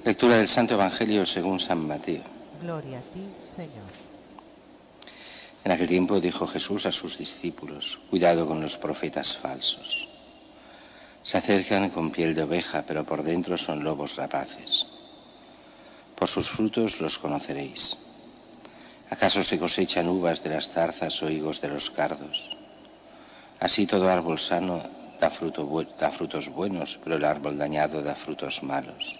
Lectura del Santo Evangelio según San Mateo. Gloria a ti, Señor. En aquel tiempo dijo Jesús a sus discípulos: cuidado con los profetas falsos. Se acercan con piel de oveja, pero por dentro son lobos rapaces. Por sus frutos los conoceréis. ¿Acaso se cosechan uvas de las zarzas o higos de los cardos? Así todo árbol sano da frutos buenos, pero el árbol dañado da frutos malos.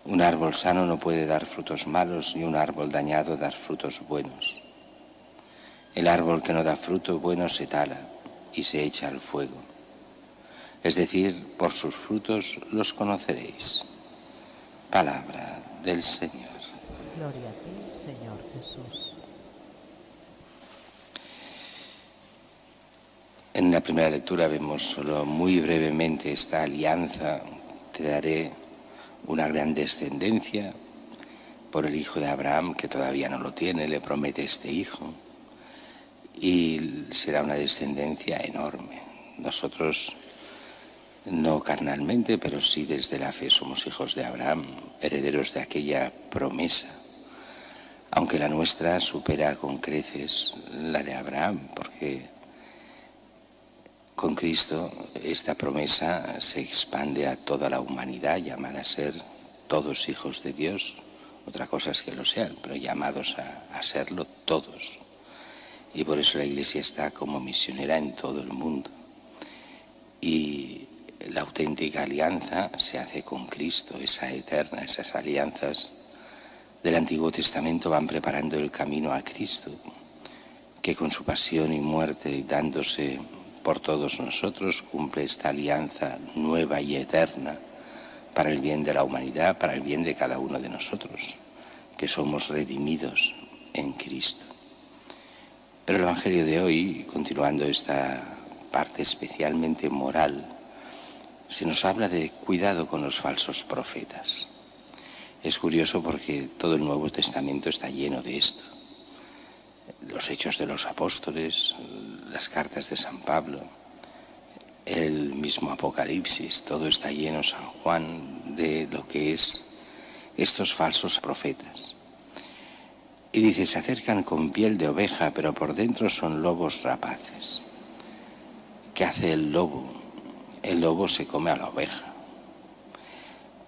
Un árbol sano no puede dar frutos malos, ni un árbol dañado dar frutos buenos. El árbol que no da fruto bueno se tala y se echa al fuego. Es decir, por sus frutos los conoceréis. Palabra del Señor. Gloria a ti, Señor Jesús. En la primera lectura vemos solo muy brevemente esta alianza. Te daré una gran descendencia por el hijo de Abraham, que todavía no lo tiene, le promete este hijo, y será una descendencia enorme. Nosotros, no carnalmente, pero sí desde la fe, somos hijos de Abraham, herederos de aquella promesa, aunque la nuestra supera con creces la de Abraham, porque con Cristo esta promesa se expande a toda la humanidad, llamada a ser todos hijos de Dios. Otra cosa es que lo sean, pero llamados a serlo todos. Y por eso la Iglesia está como misionera en todo el mundo. Y la auténtica alianza se hace con Cristo, esa eterna, esas alianzas del Antiguo Testamento van preparando el camino a Cristo, que con su pasión y muerte y dándose por todos nosotros cumple esta alianza nueva y eterna para el bien de la humanidad, para el bien de cada uno de nosotros, que somos redimidos en Cristo. Pero el Evangelio de hoy, continuando esta parte especialmente moral, se nos habla de cuidado con los falsos profetas. Es curioso porque todo el Nuevo Testamento está lleno de esto. Los Hechos de los Apóstoles, las cartas de San Pablo, el mismo Apocalipsis, todo está lleno, San Juan, de lo que es estos falsos profetas. Y dice, se acercan con piel de oveja, pero por dentro son lobos rapaces. ¿Qué hace el lobo? El lobo se come a la oveja.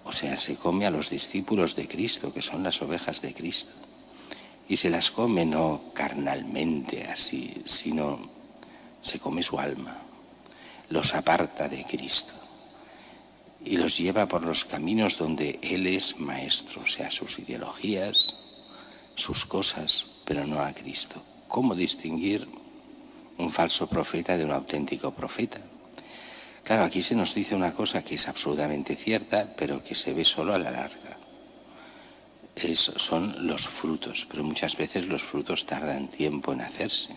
O sea, se come a los discípulos de Cristo, que son las ovejas de Cristo. Y se las come no carnalmente así, sino se come su alma. Los aparta de Cristo y los lleva por los caminos donde Él es maestro, o sea, sus ideologías, sus cosas, pero no a Cristo. ¿Cómo distinguir un falso profeta de un auténtico profeta? Claro, aquí se nos dice una cosa que es absolutamente cierta, pero que se ve solo a la larga. Son los frutos, pero muchas veces los frutos tardan tiempo en hacerse.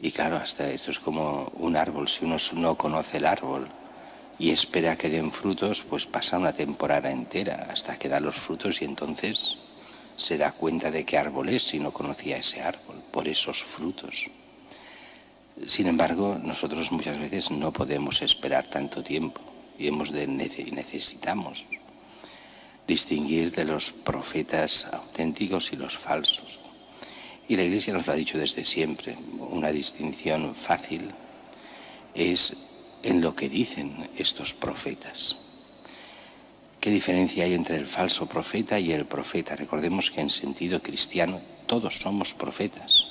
Y claro, hasta esto es como un árbol. Si uno no conoce el árbol y espera que den frutos, pues pasa una temporada entera hasta que da los frutos y entonces se da cuenta de qué árbol es si no conocía ese árbol, por esos frutos. Sin embargo, nosotros muchas veces no podemos esperar tanto tiempo y necesitamos distinguir de los profetas auténticos y los falsos. Y la Iglesia nos lo ha dicho desde siempre. Una distinción fácil es en lo que dicen estos profetas. ¿Qué diferencia hay entre el falso profeta y el profeta? Recordemos que en sentido cristiano todos somos profetas.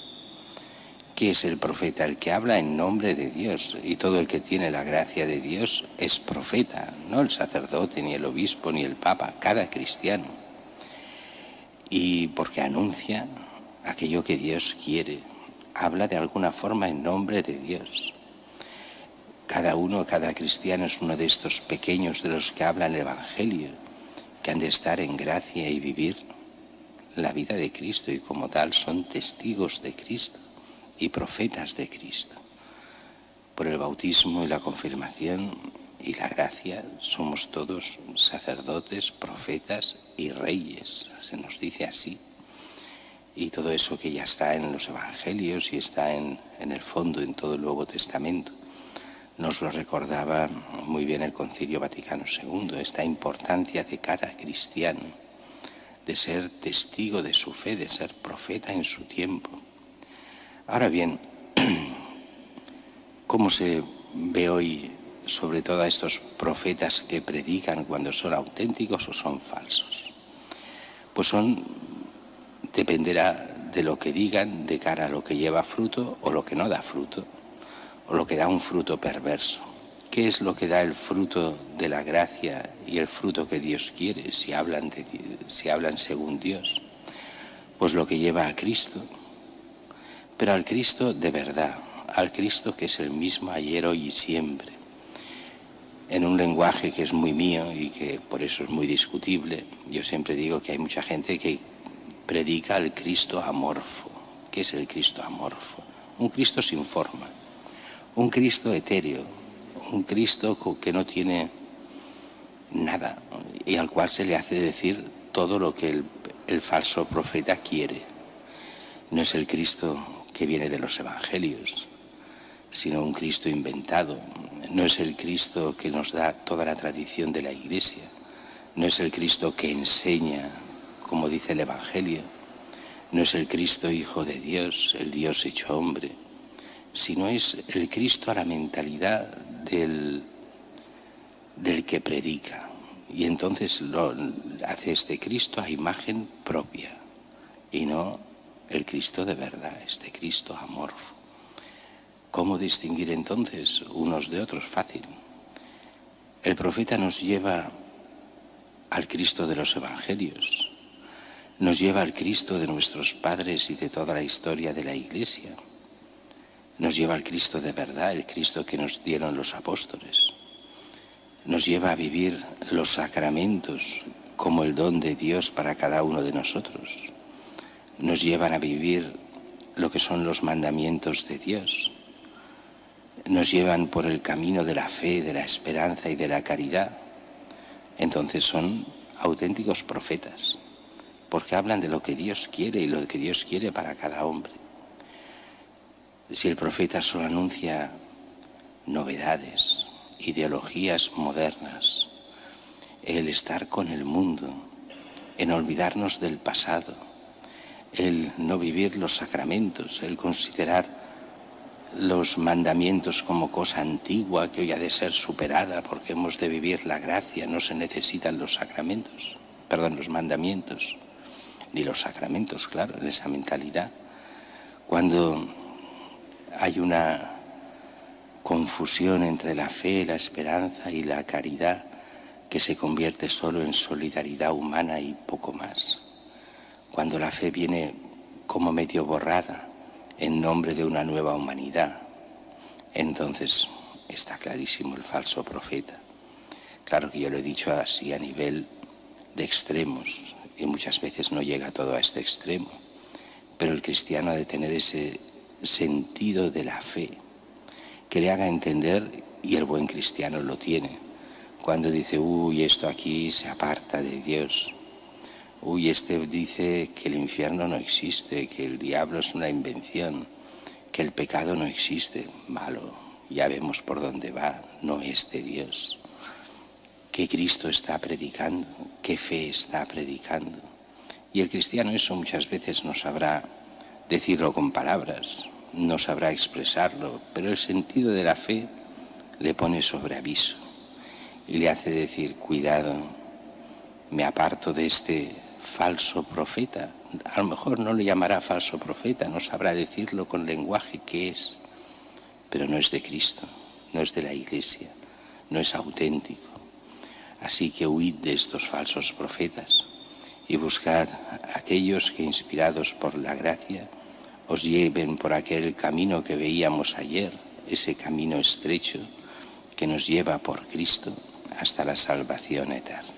¿Qué es el profeta? El que habla en nombre de Dios, y todo el que tiene la gracia de Dios es profeta, no el sacerdote, ni el obispo, ni el papa, cada cristiano. Y porque anuncia aquello que Dios quiere, habla de alguna forma en nombre de Dios. Cada cristiano es uno de estos pequeños de los que habla el Evangelio, que han de estar en gracia y vivir la vida de Cristo, y como tal son testigos de Cristo y profetas de Cristo. Por el bautismo y la confirmación y la gracia somos todos sacerdotes, profetas y reyes, se nos dice así. Y todo eso que ya está en los evangelios y está en el fondo en todo el Nuevo Testamento. Nos lo recordaba muy bien el Concilio Vaticano II, esta importancia de cada cristiano, de ser testigo de su fe, de ser profeta en su tiempo. Ahora bien, ¿cómo se ve hoy sobre todo a estos profetas que predican cuando son auténticos o son falsos? Pues dependerá de lo que digan de cara a lo que lleva fruto o lo que no da fruto, o lo que da un fruto perverso. ¿Qué es lo que da el fruto de la gracia y el fruto que Dios quiere si hablan según Dios? Pues lo que lleva a Cristo, pero al Cristo de verdad, al Cristo que es el mismo ayer, hoy y siempre, en un lenguaje que es muy mío y que por eso es muy discutible. Yo siempre digo que hay mucha gente que predica al Cristo amorfo. ¿Qué es el Cristo amorfo? Un Cristo sin forma, un Cristo etéreo, un Cristo que no tiene nada y al cual se le hace decir todo lo que el falso profeta quiere. No es el Cristo que viene de los evangelios, sino un Cristo inventado. No es el Cristo que nos da toda la tradición de la Iglesia, no es el Cristo que enseña, como dice el Evangelio, no es el Cristo Hijo de Dios, el Dios hecho hombre, sino es el Cristo a la mentalidad del que predica. Y entonces hace este Cristo a imagen propia y no el Cristo de verdad, este Cristo amorfo. ¿Cómo distinguir entonces unos de otros? Fácil. El profeta nos lleva al Cristo de los Evangelios, nos lleva al Cristo de nuestros padres y de toda la historia de la Iglesia, nos lleva al Cristo de verdad, el Cristo que nos dieron los apóstoles, nos lleva a vivir los sacramentos como el don de Dios para cada uno de nosotros, nos llevan a vivir lo que son los mandamientos de Dios, nos llevan por el camino de la fe, de la esperanza y de la caridad. Entonces son auténticos profetas, porque hablan de lo que Dios quiere y lo que Dios quiere para cada hombre. Si el profeta solo anuncia novedades, ideologías modernas, el estar con el mundo, en olvidarnos del pasado, el no vivir los sacramentos, el considerar los mandamientos como cosa antigua que hoy ha de ser superada porque hemos de vivir la gracia, no se necesitan los mandamientos, ni los sacramentos, claro, en esa mentalidad. Cuando hay una confusión entre la fe, la esperanza y la caridad que se convierte solo en solidaridad humana y poco más. Cuando la fe viene como medio borrada en nombre de una nueva humanidad, entonces está clarísimo el falso profeta. Claro que yo lo he dicho así a nivel de extremos y muchas veces no llega todo a este extremo, pero el cristiano ha de tener ese sentido de la fe que le haga entender, y el buen cristiano lo tiene, cuando dice, uy, esto aquí se aparta de Dios. Uy, este dice que el infierno no existe, que el diablo es una invención, que el pecado no existe. Malo, ya vemos por dónde va, no es de Dios. ¿Qué Cristo está predicando? ¿Qué fe está predicando? Y el cristiano eso muchas veces no sabrá decirlo con palabras, no sabrá expresarlo, pero el sentido de la fe le pone sobre aviso y le hace decir, cuidado, me aparto de este falso profeta. A lo mejor no le llamará falso profeta, no sabrá decirlo con lenguaje que es, pero no es de Cristo, no es de la Iglesia, no es auténtico. Así que huid de estos falsos profetas y buscad aquellos que, inspirados por la gracia, os lleven por aquel camino que veíamos ayer, ese camino estrecho que nos lleva por Cristo hasta la salvación eterna.